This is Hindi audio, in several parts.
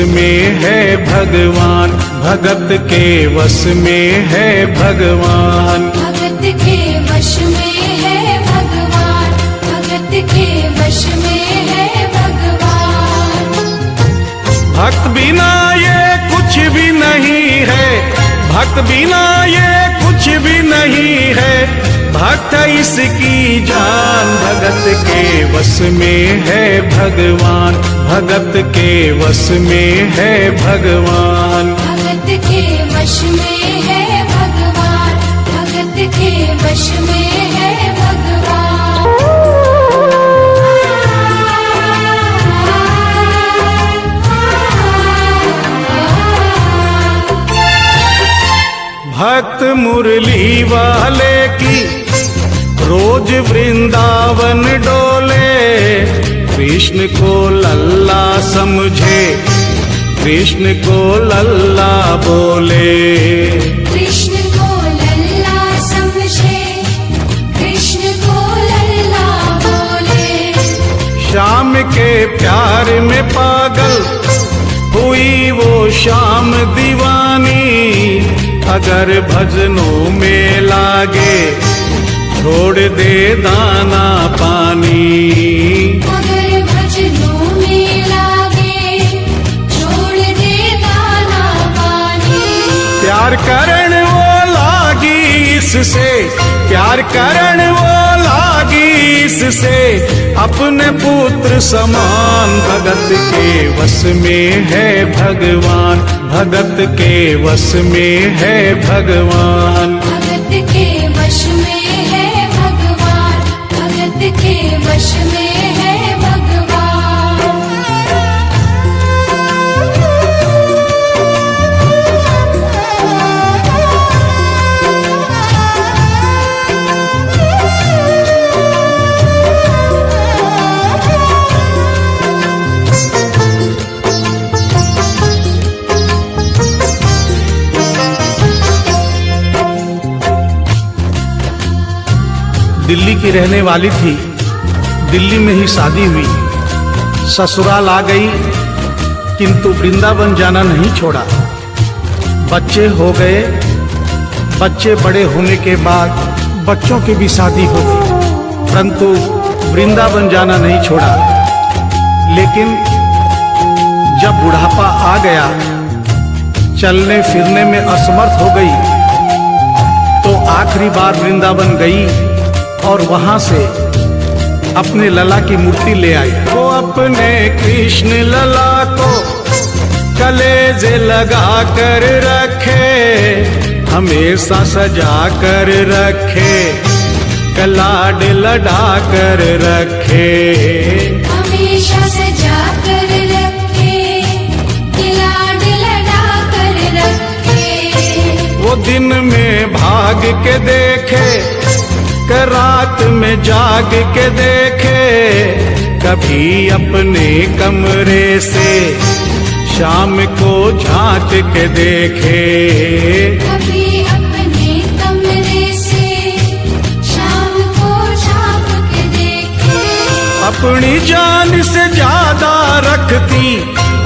में है भगवान, भगत के वश में है भगवान। भगत के वश में है भगवान, भगत के वश में है भगवान। भक्त बिना ये कुछ भी नहीं है, भक्त बिना ये कुछ भी नहीं है, भक्त इसकी जान। भगत के वश में है भगवान, भगत के वश में है भगवान। भगत के वश में है भगवान, भगत के वश में है भगवान। भक्त मुरली वाले की रोज वृंदावन डोले, कृष्ण को लल्ला समझे, कृष्ण को लल्ला बोले। कृष्ण को लल्ला समझे, कृष्ण को लल्ला बोले। श्याम के प्यार में पागल हुई वो श्याम दीवानी, अगर भजनों में लागे छोड़ दे दाना पानी। अगर भजनों में लागे छोड़ दे दाना पानी। प्यार करण वो लागी इससे, प्यार करण वो लागी इससे, अपने पुत्र समान। भगत के वश में है भगवान, भगत के वश में है भगवान। भगत के वश में है भगवान, भगत के वश में है भगवान। दिल्ली की रहने वाली थी, दिल्ली में ही शादी हुई, ससुराल आ गई, किंतु वृंदावन जाना नहीं छोड़ा। बच्चे हो गए, बच्चे बड़े होने के बाद बच्चों की भी शादी हो गई, परंतु वृंदावन जाना नहीं छोड़ा। लेकिन जब बुढ़ापा आ गया, चलने फिरने में असमर्थ हो गई, तो आखिरी बार वृंदावन गई और वहां से अपने लला की मूर्ति ले आई। वो अपने कृष्ण लला को कलेजे लगा कर रखे, हमेशा सजा कर रखे, कलाड लड़ा कर रखे। हमेशा सजा कर रखे, कलाड लड़ा कर रखे। वो दिन में भाग के देखे, रात में जाग के देखे, कभी अपने कमरे से शाम को झांक के देखे। कभी अपने कमरे से शाम को झांक के देखे। अपनी जान से ज्यादा रखती,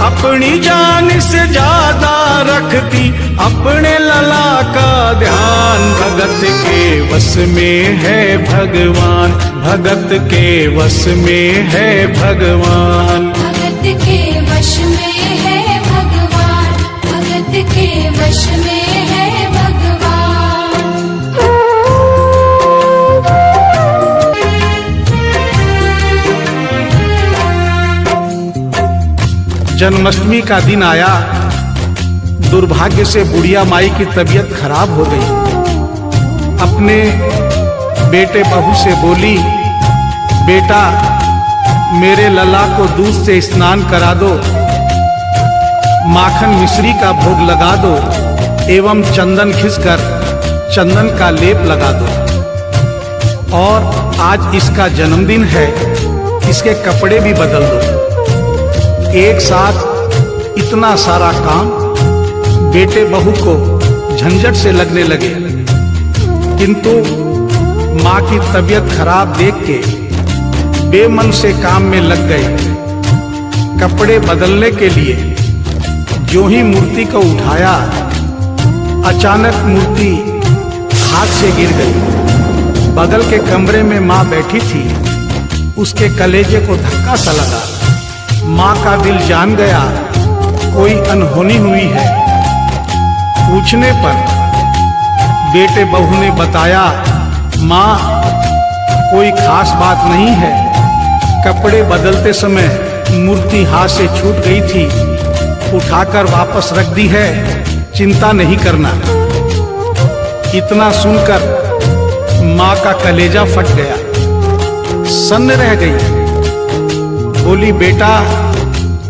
अपनी जान से ज्यादा रखती, अपने लला का ध्यान। भगत के वश में है भगवान, भगत के वश में है भगवान। भगत के वश में है भगवान, भगत के वश में है भगवान। जन्माष्टमी का दिन आया, दुर्भाग्य से बुढ़िया माई की तबीयत खराब हो गई। अपने बेटे बहू से बोली, बेटा मेरे लला को दूध से स्नान करा दो, माखन मिश्री का भोग लगा दो, एवं चंदन खिसकर चंदन का लेप लगा दो। और आज इसका जन्मदिन है, इसके कपड़े भी बदल दो। एक साथ इतना सारा काम बेटे बहू को झंझट से लगने लगे, किंतु माँ की तबीयत खराब देख के बेमन से काम में लग गए। कपड़े बदलने के लिए जो ही मूर्ति को उठाया, अचानक मूर्ति हाथ से गिर गई। बगल के कमरे में माँ बैठी थी, उसके कलेजे को धक्का सा लगा। माँ का दिल जान गया कोई अनहोनी हुई है। पूछने पर बेटे बहू ने बताया, माँ कोई खास बात नहीं है, कपड़े बदलते समय मूर्ति हाथ से छूट गई थी, उठाकर वापस रख दी है, चिंता नहीं करना। इतना सुनकर माँ का कलेजा फट गया, सन्न रह गई। बोली, बेटा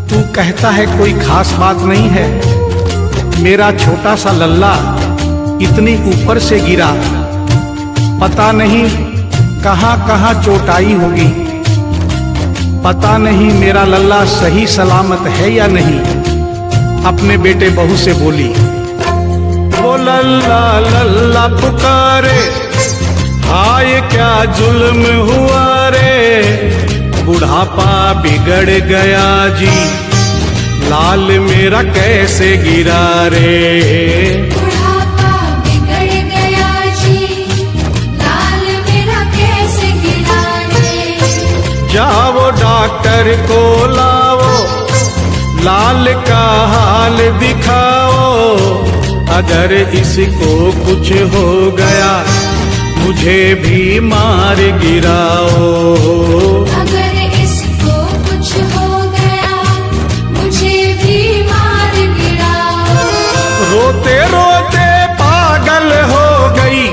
तू कहता है कोई खास बात नहीं है, मेरा छोटा सा लल्ला इतनी ऊपर से गिरा, पता नहीं कहां कहां चोट आई होगी, पता नहीं मेरा लल्ला सही सलामत है या नहीं। अपने बेटे बहू से बोली, वो लल्ला लल्ला पुकारे, हाय क्या जुल्म हुआ रे, बुढ़ापा बिगड़ गया जी, लाल मेरा कैसे गिरा रे। बुढ़ापा बिगड़ गया जी, लाल मेरा कैसे गिरा रे। जाओ डॉक्टर को लाओ, लाल का हाल दिखाओ, अगर इसको कुछ हो गया मुझे भी मार गिराओ। अगर इसको कुछ हो गया मुझे भी मार गिराओ। रोते रोते पागल हो गई,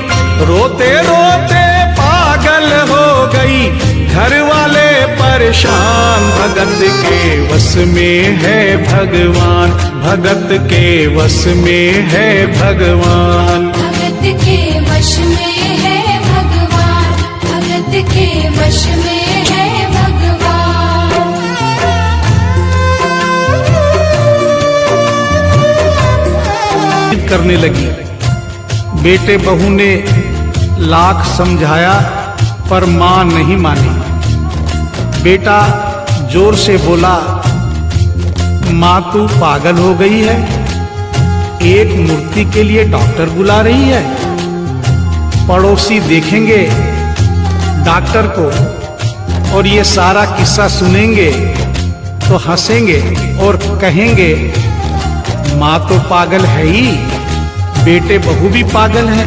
रोते रोते पागल हो गई, घर वाले परेशान, भगत के वश में है भगवान, भगत के वश में है भगवान। भगत के वश में है भगवान, भगत के वश में है भगवान। करने लगी। बेटे बहू ने लाख समझाया पर मां नहीं मानी। बेटा जोर से बोला, मां तू पागल हो गई है, एक मूर्ति के लिए डॉक्टर बुला रही है। पड़ोसी देखेंगे डॉक्टर को और ये सारा किस्सा सुनेंगे तो हंसेंगे और कहेंगे मां तो पागल है ही, बेटे बहू भी पागल है।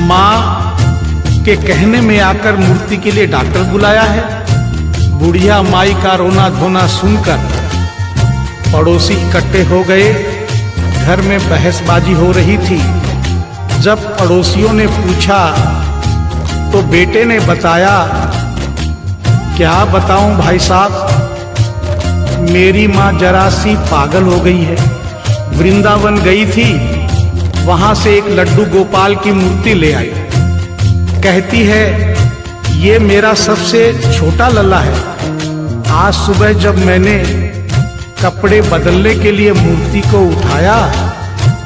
मां के कहने में आकर मूर्ति के लिए डॉक्टर बुलाया है। बुढ़िया माई का रोना धोना सुनकर पड़ोसी इकट्ठे हो गए। घर में बहसबाजी हो रही थी। जब पड़ोसियों ने पूछा तो बेटे ने बताया, क्या बताऊं भाई साहब, मेरी माँ जरा सी पागल हो गई है। वृंदावन गई थी, वहां से एक लड्डू गोपाल की मूर्ति ले आई। कहती है ये मेरा सबसे छोटा लल्ला है। आज सुबह जब मैंने कपड़े बदलने के लिए मूर्ति को उठाया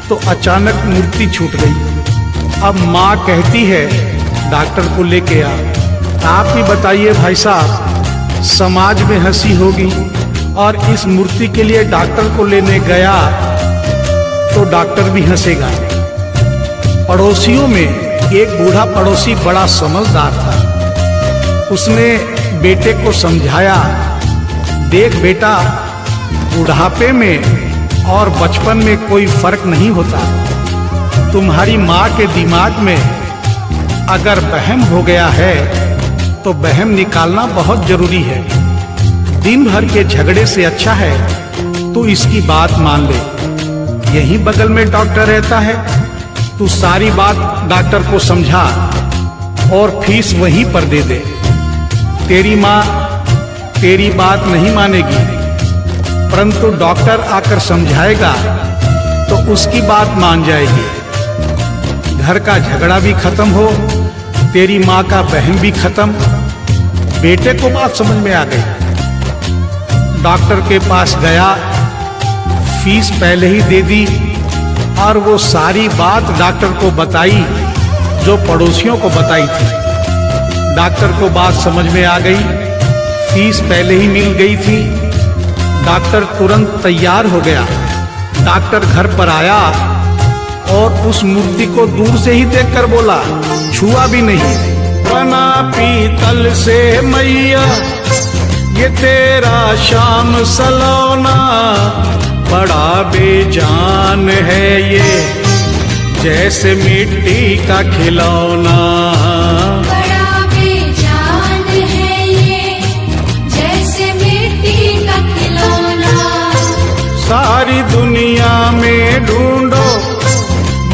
तो अचानक मूर्ति छूट गई। अब माँ कहती है डॉक्टर को लेके आ। आप ही बताइए भाई साहब, समाज में हंसी होगी और इस मूर्ति के लिए डॉक्टर को लेने गया तो डॉक्टर भी हंसेगा। पड़ोसियों में एक बूढ़ा पड़ोसी बड़ा समझदार था। उसने बेटे को समझाया, देख बेटा, बुढ़ापे में और बचपन में कोई फर्क नहीं होता। तुम्हारी माँ के दिमाग में अगर वहम हो गया है तो वहम निकालना बहुत जरूरी है। दिन भर के झगड़े से अच्छा है तू इसकी बात मान ले। यहीं बगल में डॉक्टर रहता है, तू सारी बात डॉक्टर को समझा और फीस वहीं पर दे दे। तेरी माँ तेरी बात नहीं मानेगी, परंतु डॉक्टर आकर समझाएगा तो उसकी बात मान जाएगी। घर का झगड़ा भी खत्म हो, तेरी माँ का बहन भी खत्म। बेटे को बात समझ में आ गई। डॉक्टर के पास गया, फीस पहले ही दे दी और वो सारी बात डॉक्टर को बताई जो पड़ोसियों को बताई थी। डॉक्टर को बात समझ में आ गई, फीस पहले ही मिल गई थी। डॉक्टर तुरंत तैयार हो गया। डॉक्टर घर पर आया और उस मूर्ति को दूर से ही देखकर बोला, छुआ भी नहीं। बना पीतल से मैया ये तेरा शाम सलोना, बड़ा बेजान है ये जैसे मिट्टी का खिलौना। बड़ा बेजान है ये जैसे मिट्टी का खिलौना। सारी दुनिया में ढूंढो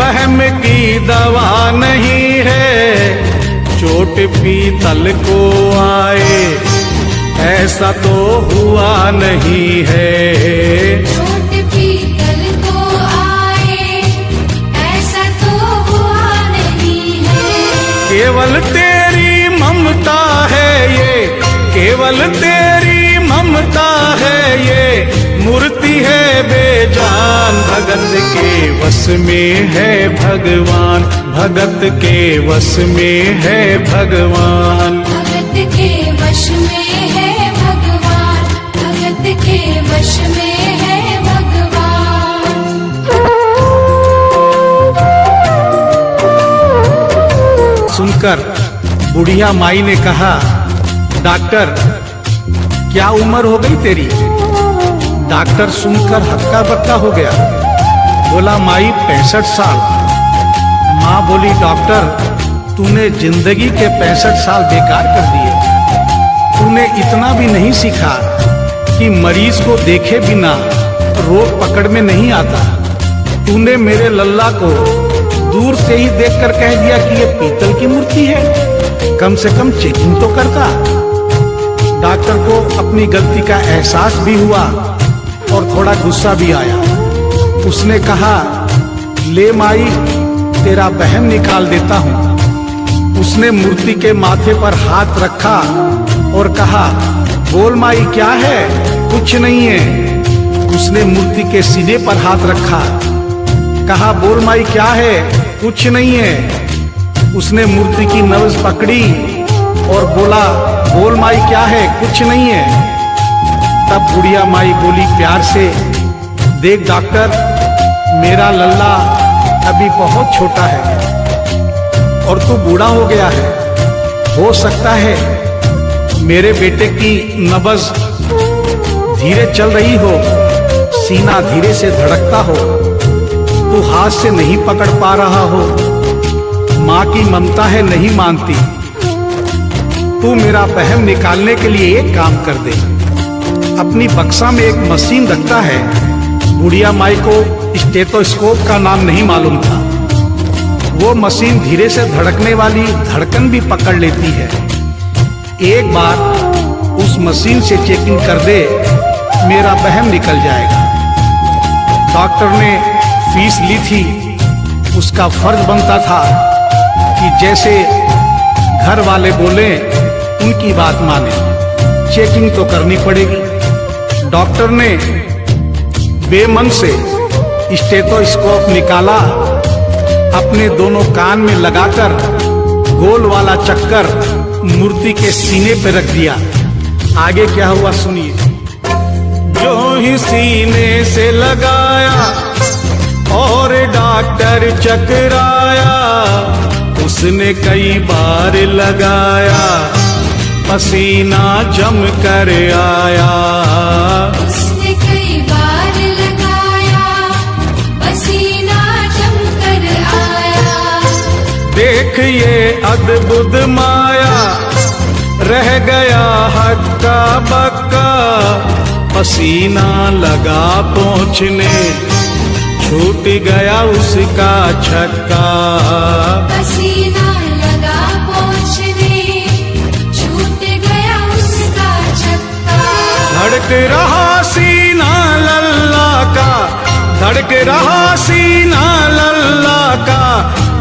वहम की दवा नहीं है, चोट पीतल को आए ऐसा तो हुआ नहीं है। चोट पीतल को आए ऐसा तो हुआ नहीं है। केवल तेरी ममता है ये, केवल तेरी ममता है ये, मूर्ति है बेजान। भगत के वश में है भगवान, भगत के वश में है भगवान। भगत के वश में है भगवान, भगत के वश में है भगवान। सुनकर बुढ़िया माई ने कहा, डॉक्टर क्या उम्र हो गई तेरी? डॉक्टर सुनकर हक्का बक्का हो गया, बोला माई 65 साल। माँ बोली, डॉक्टर तूने जिंदगी के 65 साल बेकार कर दिए। तूने इतना भी नहीं सीखा कि मरीज को देखे बिना रोग पकड़ में नहीं आता। तूने मेरे लल्ला को दूर से ही देखकर कह दिया कि ये पीतल की मूर्ति है, कम से कम चेकिंग तो करता। डॉक्टर को अपनी गलती का एहसास भी हुआ और थोड़ा गुस्सा भी आया। उसने कहा, ले माई तेरा बहम निकाल देता हूँ। उसने मूर्ति के माथे पर हाथ रखा और कहा, बोल माई क्या है? कुछ नहीं है। उसने मूर्ति के सीने पर हाथ रखा, कहा, बोल माई क्या है? कुछ नहीं है। उसने मूर्ति की नब्ज पकड़ी और बोला, बोल माई क्या है? कुछ नहीं है। तब बुढ़िया माई बोली प्यार से, देख डॉक्टर मेरा लल्ला अभी बहुत छोटा है और तू बूढ़ा हो गया है। हो सकता है मेरे बेटे की नब्ज धीरे चल रही हो, सीना धीरे से धड़कता हो, तू हाथ से नहीं पकड़ पा रहा हो, माँ की ममता है नहीं मानती। तू मेरा बहम निकालने के लिए एक काम कर दे। अपनी बक्सा में एक मशीन रखता है। बुढ़िया माई को स्टेथोस्कोप का नाम नहीं मालूम था। वो मशीन धीरे से धड़कने वाली धड़कन भी पकड़ लेती है। एक बार उस मशीन से चेकिंग कर दे, मेरा बहम निकल जाएगा। डॉक्टर ने फीस ली थी, उसका फर्ज बनता था कि जैसे घर वाले बोले उनकी बात माने, चेकिंग तो करनी पड़ेगी। डॉक्टर ने बेमन से स्टेथोस्कोप निकाला, अपने दोनों कान में लगाकर गोल वाला चक्कर मूर्ति के सीने पे रख दिया। आगे क्या हुआ सुनिए। जो ही सीने से लगाया और डॉक्टर चकराया, उसने कई बार लगाया, पसीना जम कर आया। उसने कई बार लगाया, पसीना जम कर आया। देख ये अद्भुत माया, रह गया हक्का बक्का, पसीना लगा पहुँचने, छूट गया उसका छक्का। पसीना लगा पहुँचने, छूट गया उसका छक्का। धड़क रहा सीना लल्ला का, धड़क रहा सीना लल्ला का,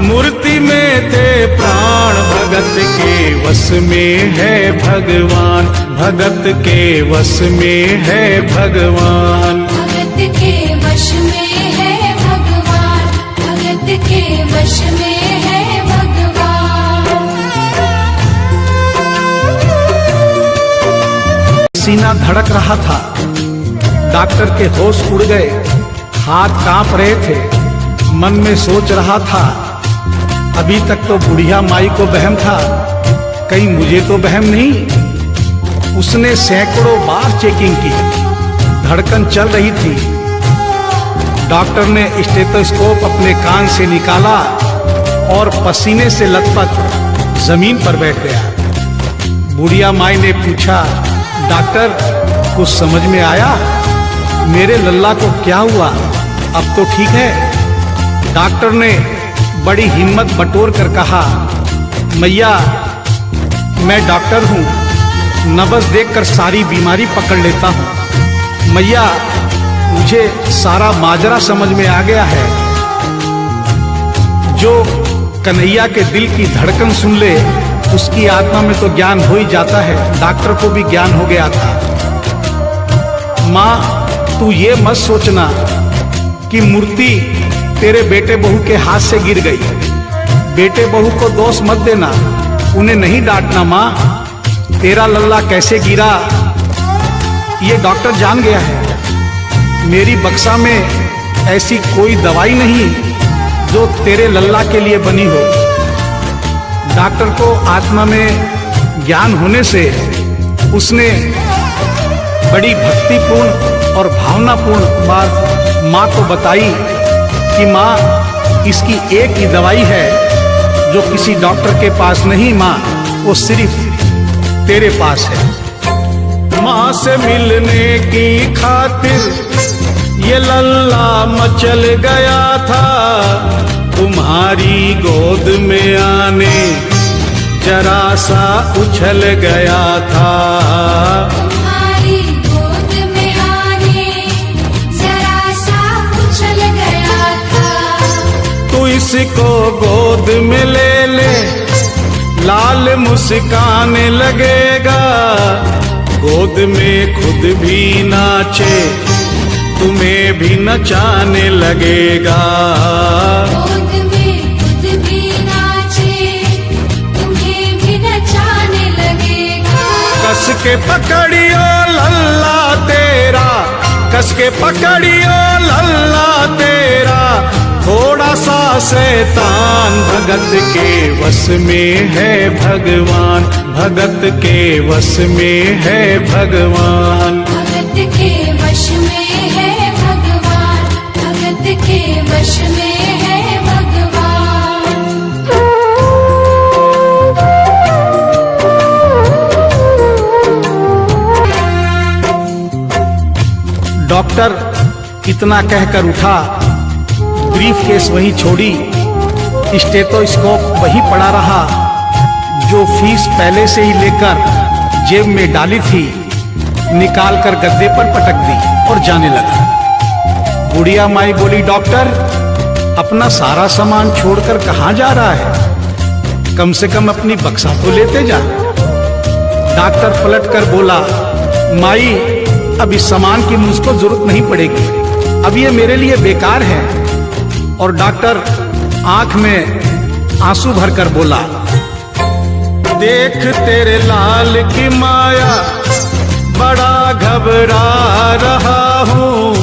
मूर्ति में थे प्राण। भगत के वश में है भगवान, भगत के वश में है भगवान। भगत के वश में है भगवान, भगत के वश में है भगवान। सीना धड़क रहा था। डॉक्टर के होश उड़ गए, हाथ कांप रहे थे। मन में सोच रहा था, अभी तक तो बुढ़िया माई को वहम था, कहीं मुझे तो वहम नहीं। उसने सैकड़ों बार चेकिंग की, धड़कन चल रही थी। डॉक्टर ने स्टेथोस्कोप अपने कान से निकाला और पसीने से लथपथ जमीन पर बैठ गया। बुढ़िया माई ने पूछा, डॉक्टर कुछ समझ में आया? मेरे लल्ला को क्या हुआ? अब तो ठीक है। डॉक्टर ने बड़ी हिम्मत बटोर कर कहा, मैया मैं डॉक्टर हूँ, नब्ज देखकर सारी बीमारी पकड़ लेता हूँ। मैया मुझे सारा माजरा समझ में आ गया है। जो कन्हैया के दिल की धड़कन सुन ले उसकी आत्मा में तो ज्ञान हो ही जाता है। डॉक्टर को भी ज्ञान हो गया था। माँ तू ये मत सोचना कि मूर्ति तेरे बेटे बहू के हाथ से गिर गई। बेटे बहू को दोष मत देना, उन्हें नहीं डांटना। माँ तेरा लल्ला कैसे गिरा ये डॉक्टर जान गया है। मेरी बक्सा में ऐसी कोई दवाई नहीं जो तेरे लल्ला के लिए बनी हो। डॉक्टर को आत्मा में ज्ञान होने से उसने बड़ी भक्तिपूर्ण और भावनापूर्ण बात माँ को बताई कि माँ इसकी एक ही दवाई है जो किसी डॉक्टर के पास नहीं, माँ वो सिर्फ तेरे पास है। माँ से मिलने की खातिर ये लल्ला मचल गया था, तुम्हारी गोद में आने जरा सा उछल गया था। तुम्हारी गोद में आने जरा सा उछल गया था। तू इसको गोद में ले ले, लाल मुस्काने लगेगा। गोद में खुद भी नाचे, तुम्हें भी नचाने लगेगा। गोद में खुद भी नाचे, तुम्हें भी नचाने लगेगा। कस के पकड़ियो लल्ला तेरा, कस के पकड़ियो लल्ला तेरा, थोड़ा सा शैतान भगत के वश में है भगवान, भगत के वश में है भगवान। भगत के वश में है भगवान, भगत के वश में है भगवान। डॉक्टर इतना कहकर उठा, ब्रीफ केस वहीं छोड़ी, स्टेथोस्कोप वहीं पड़ा रहा जो फीस पहले से ही लेकर जेब में डाली थी, निकाल कर गद्दे पर पटक दी और जाने लगा। बुढ़िया माई बोली, डॉक्टर अपना सारा सामान छोड़कर कहाँ जा रहा है? कम से कम अपनी बक्सा तो लेते जा। डॉक्टर पलट कर बोला, माई अब इस सामान की मुझको जरूरत नहीं पड़ेगी, अब ये मेरे लिए बेकार है। और डॉक्टर आंख में आंसू भरकर बोला, देख तेरे लाल की माया, बड़ा घबरा रहा हूँ।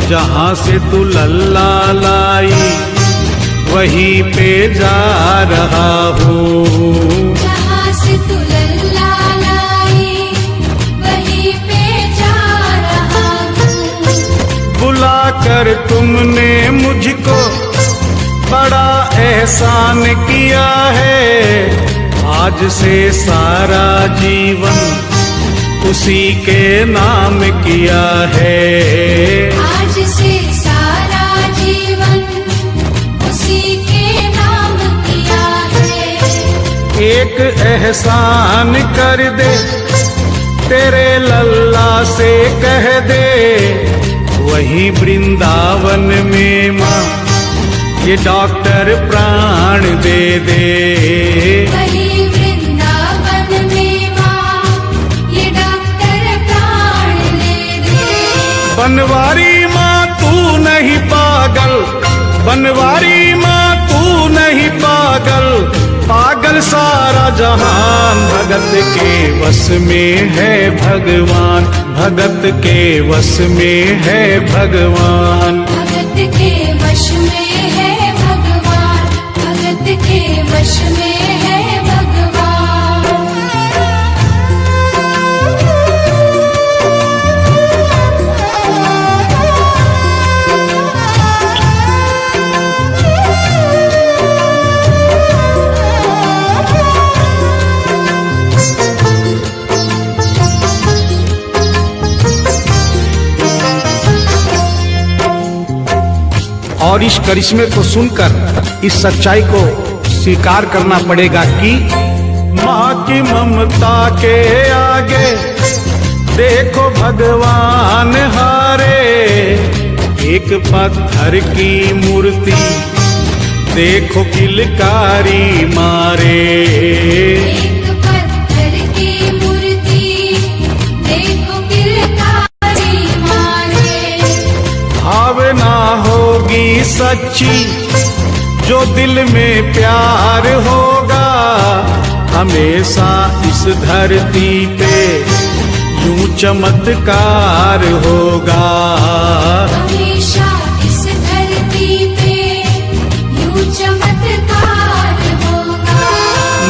जहाँ से तू लल्ला लाई वहीं पे जा रहा हूँ। जहाँ से तू लल्ला लाई वहीं पे जा रहा हूँ। बुलाकर तुमने मुझको बड़ा एहसान किया है, आज से सारा जीवन उसी के नाम किया है। आज से सारा जीवन उसी के नाम किया है। एक एहसान कर दे, तेरे लल्ला से कह दे, वही वृंदावन में माँ ये डॉक्टर प्राण दे दे। वही वृंदावन में माँ ये डॉक्टर प्राण दे दे। बनवारी माँ तू नहीं पागल, बनवारी माँ तू नहीं पागल, पागल सारा जहान। भगत के वश में है भगवान, भगत के वश में है भगवान। भगत के वश में है भगवान, भगत के वश में है भगवान। और इस करिश्मे को सुनकर इस सच्चाई को स्वीकार करना पड़ेगा कि माँ की ममता के आगे देखो भगवान हारे। एक पत्थर की मूर्ति देखो किलकारी मारे। एक पत्थर की मूर्ति देखो किलकारी मारे। भावना होगी सच्ची जो दिल में प्यार होगा, हमेशा इस धरती पे यूं चमत्कार होगा। हमेशा इस धरती पे यूं चमत्कार होगा।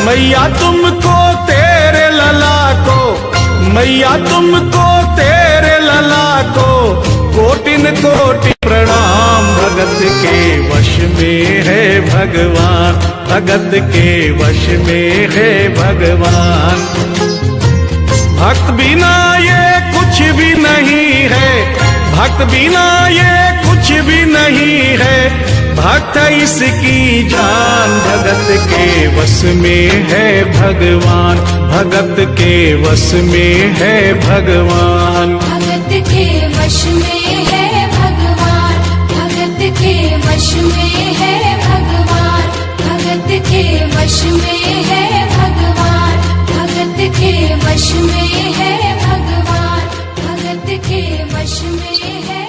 मैया तुमको तेरे लला को, मैया तुमको तेरे लला को कोटिन कोटि प्रणाम। भगत के वश में है भगवान, भगत के वश में है भगवान। भक्त बिना ये कुछ भी नहीं है, भक्त बिना ये कुछ भी नहीं है। भक्त इसकी जान, भगत के वश में है भगवान, भगत के वश में है भगवान। भगत के वश में है भगवान, भगत के वश में है भगवान, भगत के वश में है भगवान, भगत के वश में है भगवान, भगत के वश में है।